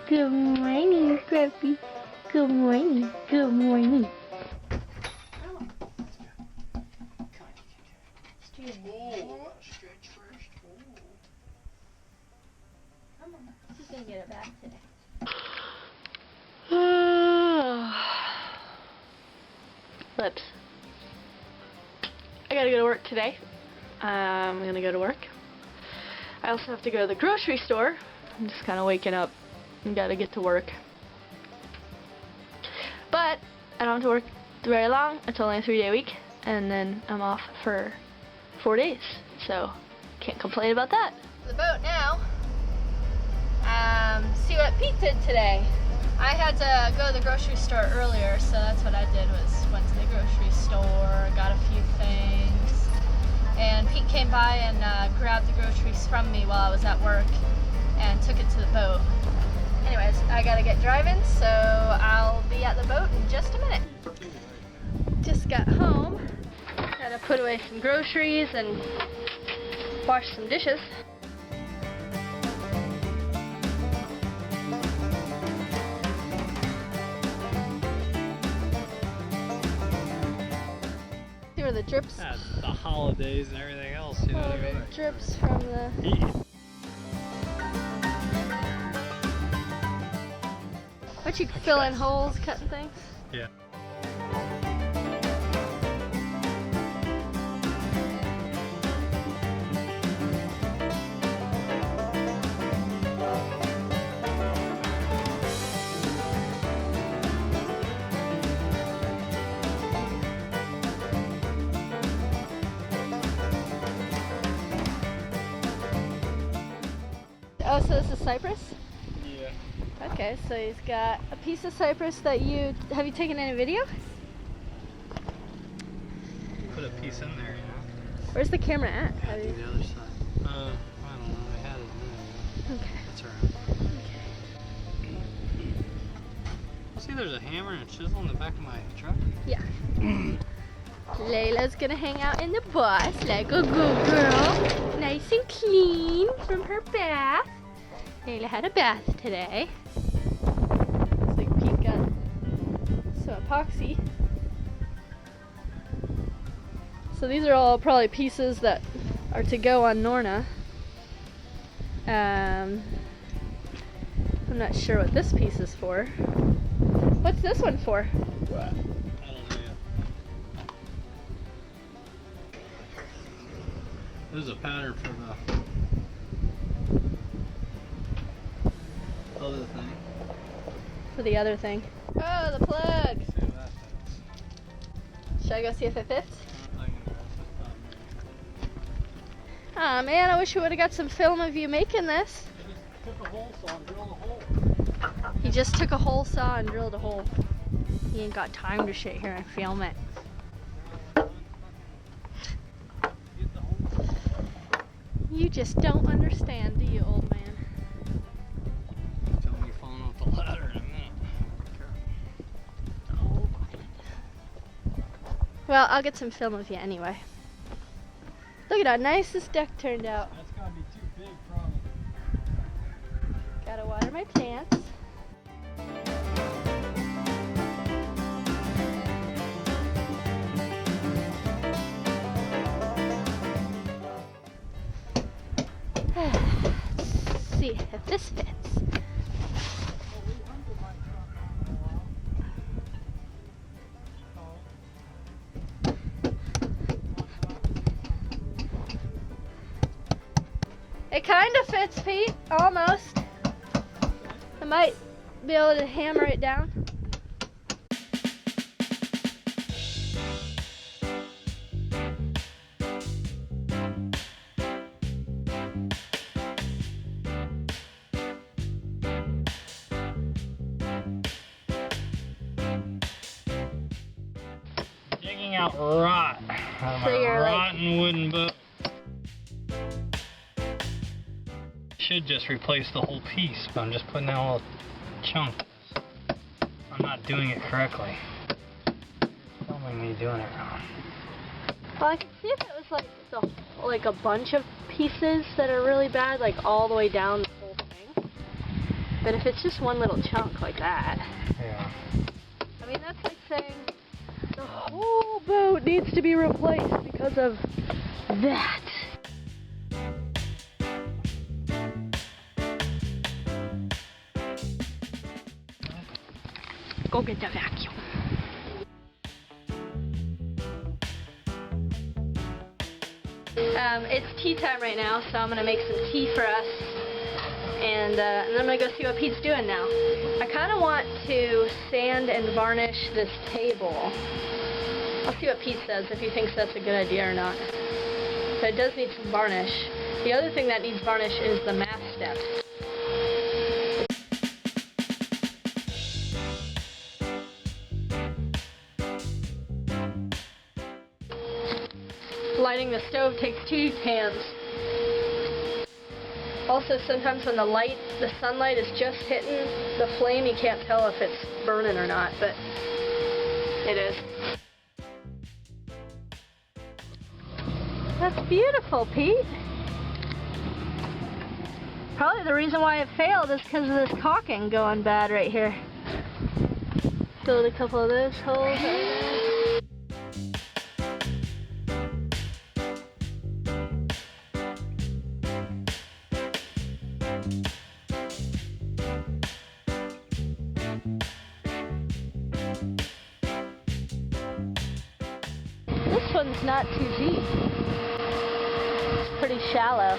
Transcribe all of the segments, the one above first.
Good morning, Scruffy. Good morning. Good morning. She's gonna get it back today. Lips. I gotta go to work today. I'm gonna go to work. I also have to go to the grocery store. I'm just kind of waking up and gotta get to work. But I don't have to work very long. It's only a 3-day week, and then I'm off for 4 days. So can't complain about that. The boat now. See what Pete did today. I had to go to the grocery store earlier, so that's what I did, was went to the grocery store, got a few things, and Pete came by and grabbed the groceries from me while I was at work and took it to the boat. Anyways, I gotta get driving, so I'll be at the boat in just a minute. Just got home, gotta put away some groceries and wash some dishes. See where the drips? That's the holidays and everything else, you know what I mean? Drips from the... Aren't you filling holes, cutting things? Yeah. Oh, so this is cypress? Yeah. Okay, so he's got a piece of cypress that you... Have you taken any video? Put a piece in there, you know? Where's the camera at? The other side. I don't know. I had it in there. Okay. That's alright. See, there's a hammer and a chisel in the back of my truck? Yeah. Layla's gonna hang out in the bus like a good girl. Nice and clean from her bath. Layla had a bath today. Looks like Pete got some epoxy. So these are all probably pieces that are to go on Norna. I'm not sure what this piece is for. What's this one for? What? I don't know yet. This is a pattern for the other thing. For the other thing. Oh, the plug! See if that fits. Should I go see if it fits? I can grab it. Aw man, I wish we would have got some film of you making this. Took a hole saw and drilled a hole. He just took a hole saw and drilled a hole. He ain't got time to sit here and film it. You just don't understand, do you, old man? Tell me you're falling off the ladder in a minute. Oh. Well, I'll get some film of you anyway. Look at how nice this deck turned out. That's gotta be too big, probably. Gotta water my plants. Let's see if this fits. It kind of fits, Pete. Almost. I might be able to hammer it down. Digging out rot out of So my you're like- rotten wooden boat. Should just replace the whole piece, but I'm just putting out a little chunk. I'm not doing it correctly. Filming me doing it wrong. Well, I can see if it was like a bunch of pieces that are really bad, like all the way down the whole thing. But if it's just one little chunk like that, Yeah. I mean, that's like saying the whole boat needs to be replaced because of that. Go get the vacuum. It's tea time right now, so I'm gonna make some tea for us, and then I'm gonna go see what Pete's doing now. I kind of want to sand and varnish this table. I'll see what Pete says, if he thinks that's a good idea or not. But it does need some varnish. The other thing that needs varnish is the mast steps. Lighting the stove takes 2 hands. Also, sometimes when the sunlight is just hitting the flame, you can't tell if it's burning or not, but it is. That's beautiful, Pete. Probably the reason why it failed is because of this caulking going bad right here. Filled a couple of those holes right there. This one's not too deep. It's pretty shallow.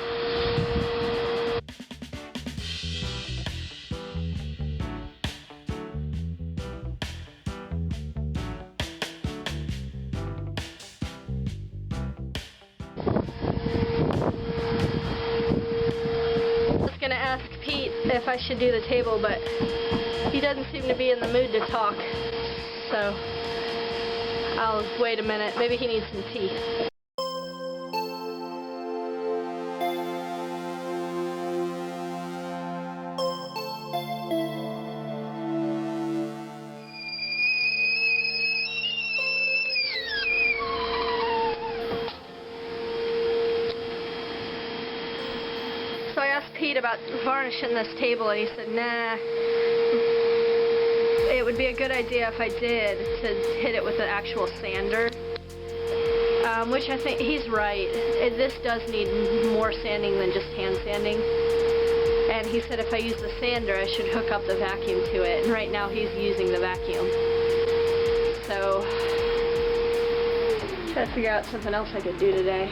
I was gonna ask Pete if I should do the table, but he doesn't seem to be in the mood to talk, so I'll wait a minute. Maybe he needs some tea. So I asked Pete about varnishing this table, and he said, nah. It would be a good idea if I did to hit it with an actual sander, which I think he's right. This does need more sanding than just hand sanding. And he said if I use the sander, I should hook up the vacuum to it. And right now he's using the vacuum. So, try to figure out something else I could do today.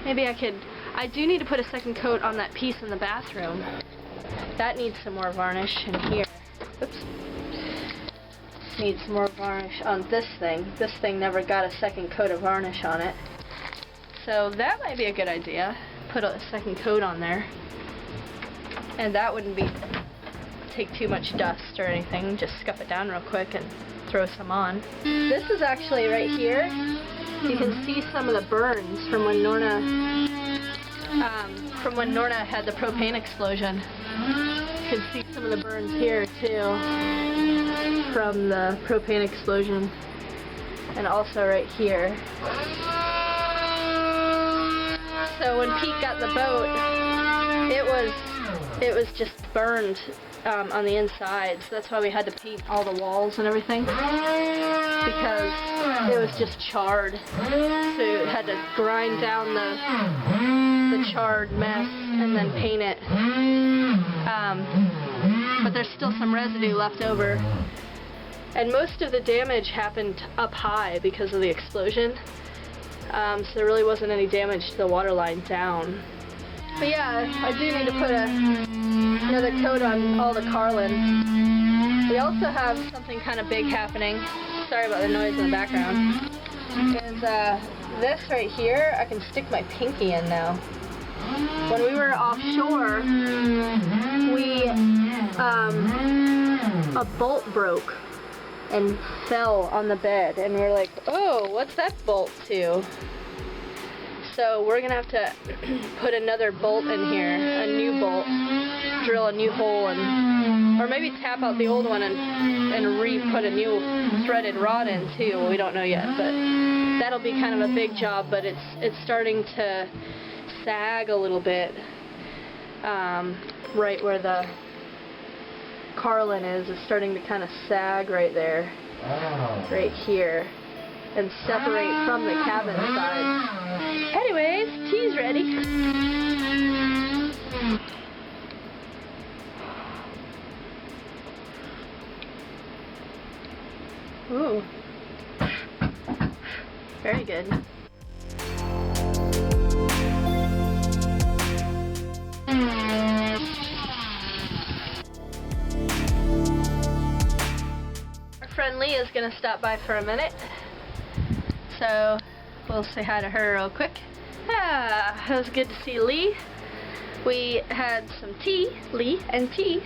Maybe I do need to put a second coat on that piece in the bathroom. That needs some more varnish in here. Oops. Needs some more varnish on this thing. This thing never got a second coat of varnish on it. So that might be a good idea. Put a second coat on there. And that wouldn't take too much dust or anything. Just scuff it down real quick and throw some on. This is actually right here. You can see some of the burns from when Norna had the propane explosion. You can see some of the burns here too from the propane explosion, and also right here. So when Pete got the boat, it was just burned on the inside, so that's why we had to paint all the walls and everything, because it was just charred. So we had to grind down the charred mess and then paint it. But there's still some residue left over. And most of the damage happened up high because of the explosion. So there really wasn't any damage to the water line down. But yeah, I do need to put another coat on all the carlin. We also have something kind of big happening. Sorry about the noise in the background. Is this right here, I can stick my pinky in now. When we were offshore, a bolt broke and fell on the bed, and we're like, oh, what's that bolt to? So we're gonna have to put another bolt in here, a new bolt, drill a new hole, or maybe tap out the old one and re-put a new threaded rod in too. We don't know yet, but that'll be kind of a big job. But it's starting to sag a little bit, right where the Carlin is starting to kind of sag right there, right here, and separate from the cabin side. Anyways, tea's ready. Ooh. Very good. Our friend Lee is going to stop by for a minute, so we'll say hi to her real quick. It was good to see Lee. We had some tea, Lee and tea,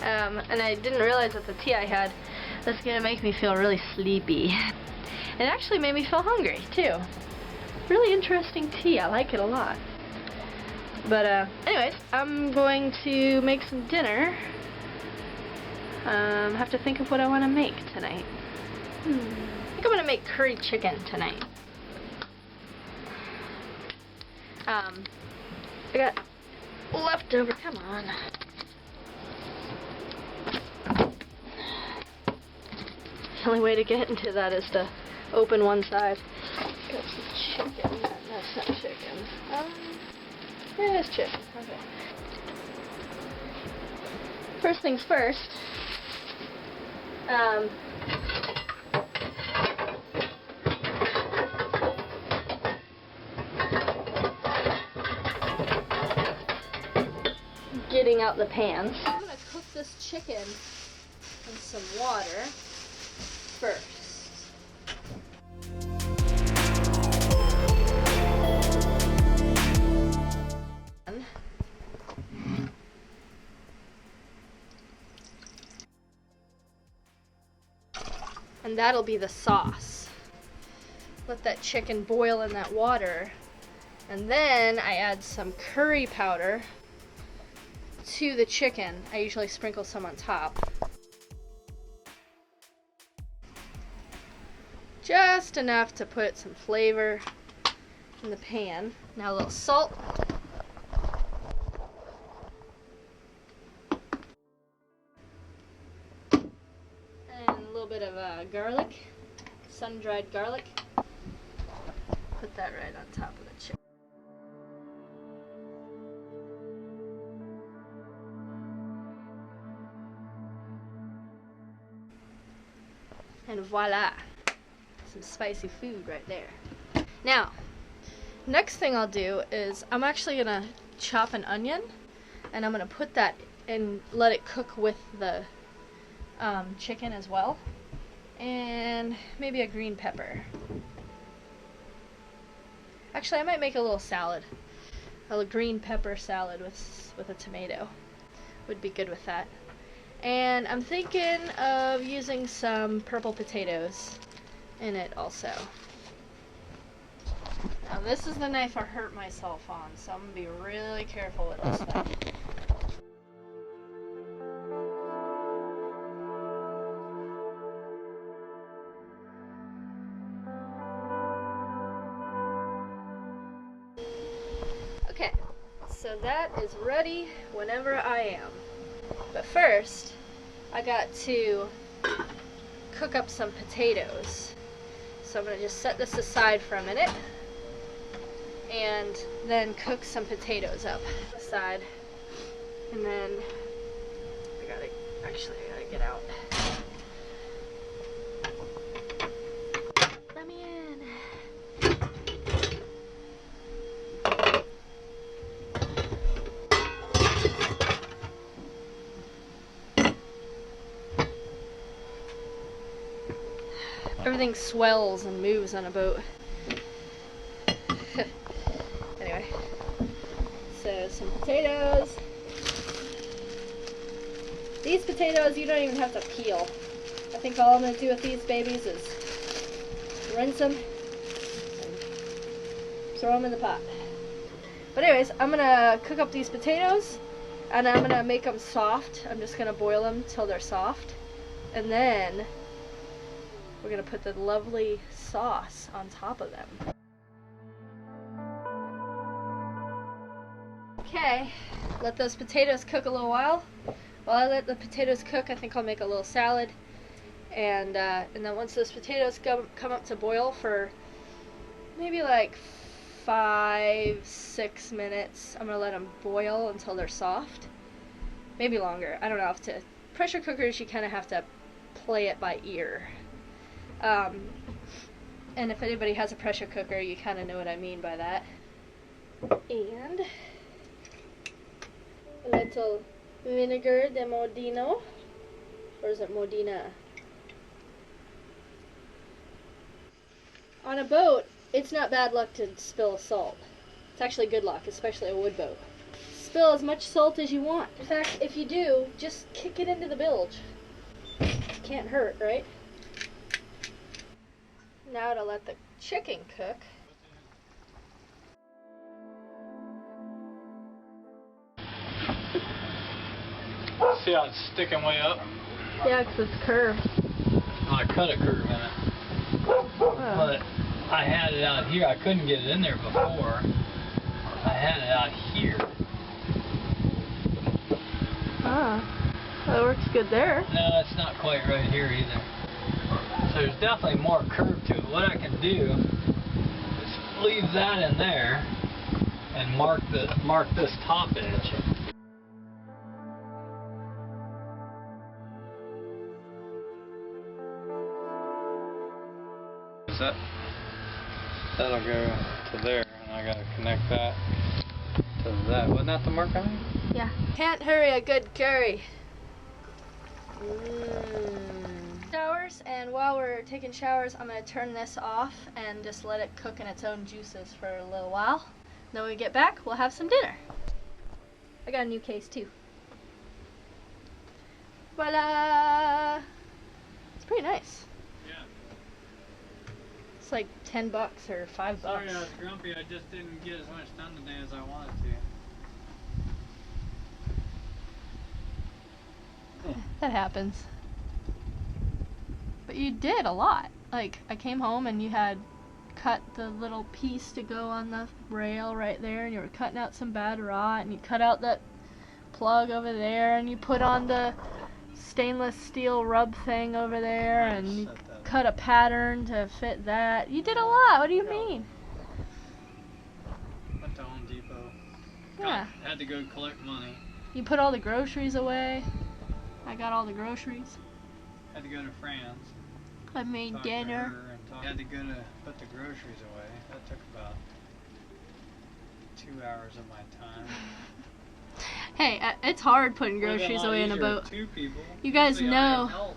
and I didn't realize that the tea I had was going to make me feel really sleepy. It actually made me feel hungry, too. Really interesting tea. I like it a lot. But, anyways, I'm going to make some dinner. Have to think of what I want to make tonight. I think I'm going to make curry chicken tonight. I got leftover. Come on. The only way to get into that is to open one side. Got some chicken. That's not chicken. Yeah, it is chicken. Okay. First things first. Getting out the pans. I'm gonna cook this chicken in some water first. And that'll be the sauce. Let that chicken boil in that water. And then I add some curry powder to the chicken. I usually sprinkle some on top. Just enough to put some flavor in the pan. Now a little salt. And a little bit of garlic, sun-dried garlic. Put that right on top of the chicken. And voila, some spicy food right there. Now, next thing I'll do is I'm actually gonna chop an onion, and I'm gonna put that and let it cook with the chicken as well, and maybe a green pepper. Actually, I might make a little salad, a green pepper salad with a tomato. Would be good with that. And I'm thinking of using some purple potatoes in it also. Now this is the knife I hurt myself on, so I'm going to be really careful with this one. Okay, so that is ready whenever I am. But first, I got to cook up some potatoes. So I'm going to just set this aside for a minute and then cook some potatoes up aside. And then I gotta get out. Let me in. Everything swells and moves on a boat. Anyway, so some potatoes. These potatoes you don't even have to peel. I think all I'm going to do with these babies is rinse them and throw them in the pot. But anyways, I'm going to cook up these potatoes and I'm going to make them soft. I'm just going to boil them till they're soft. And then we're going to put the lovely sauce on top of them. Okay, let those potatoes cook a little while while I let the potatoes cook, I think I'll make a little salad. And then once those potatoes come up to boil for maybe like 5-6 minutes, I'm gonna let them boil until they're soft. Maybe longer. I don't know. Pressure cookers, you kind of have to play it by ear. And if anybody has a pressure cooker, you kind of know what I mean by that. And a little vinegar de Modino, or is it Modena? On a boat, it's not bad luck to spill salt. It's actually good luck, especially a wood boat. Spill as much salt as you want. In fact, if you do, just kick it into the bilge. Can't hurt, right? Now to let the chicken cook. See how it's sticking way up? Yeah, because it's curved. I cut a curve in it. But I had it out here. I couldn't get it in there before. I had it out here. That works good there. No, it's not quite right here either. So there's definitely more curve to it. What I can do is leave that in there and mark this top edge. That'll go to there, and I gotta connect that to that. Wasn't that the mark I made? Yeah. Can't hurry a good curry. Showers, and while we're taking showers, I'm gonna turn this off and just let it cook in its own juices for a little while. Then when we get back, we'll have some dinner. I got a new case too. Voila! It's pretty nice. It's like $10 or $5. Sorry I was grumpy, I just didn't get as much done today as I wanted to. That happens. But you did a lot. Like, I came home and you had cut the little piece to go on the rail right there, and you were cutting out some bad rot, and you cut out that plug over there, and you put on the stainless steel rub thing over there, and you cut a pattern to fit that. You did a lot. What do you mean? Went to Home Depot. Yeah. Had to go collect money. You put all the groceries away. I got all the groceries. Had to go to France. I made dinner. Had to go to put the groceries away. That took about 2 hours of my time. Hey, it's hard putting groceries away in a boat. Two people. You guys know.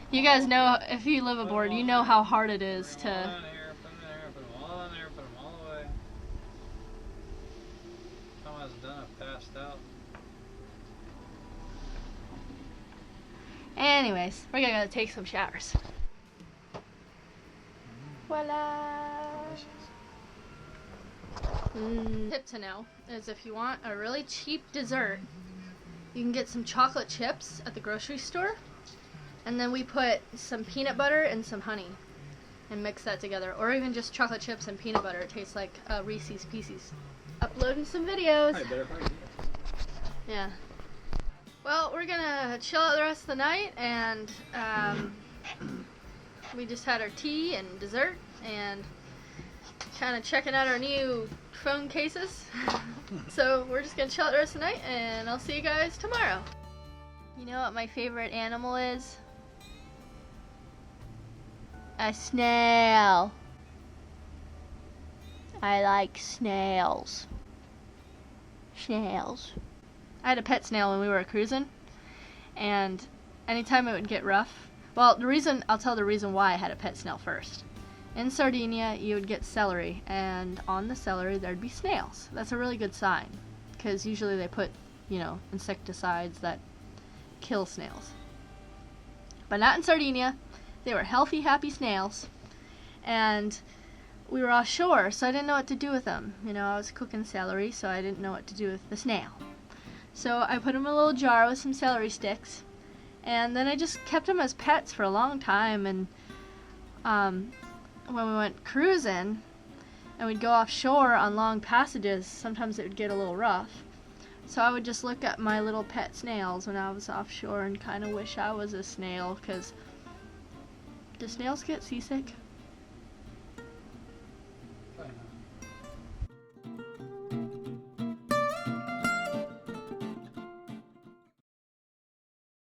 You guys know, if you live aboard, you know how hard it is to. Put them all in there, put them all away. Time I was done, I passed out. Anyways, we're gonna go take some showers. Voila! Tip to know is if you want a really cheap dessert, you can get some chocolate chips at the grocery store, and then we put some peanut butter and some honey and mix that together, or even just chocolate chips and peanut butter. It tastes like Reese's Pieces. Uploading some videos. Yeah. Well, we're gonna chill out the rest of the night, and we just had our tea and dessert, and kind of checking out our new phone cases. So we're just gonna chill out the rest of the night, and I'll see you guys tomorrow. You know what my favorite animal is? A snail. I like snails. Snails. I had a pet snail when we were cruising, and anytime it would get rough, well, I'll tell the reason why I had a pet snail first. In Sardinia, you would get celery, and on the celery there'd be snails. That's a really good sign, because usually they put, insecticides that kill snails. But not in Sardinia. They were healthy, happy snails, and we were offshore, so I didn't know what to do with them. I was cooking celery, so I didn't know what to do with the snail. So I put them in a little jar with some celery sticks, and then I just kept them as pets for a long time. And when we went cruising and we'd go offshore on long passages, sometimes it would get a little rough. So I would just look at my little pet snails when I was offshore and kind of wish I was a snail, because do snails get seasick?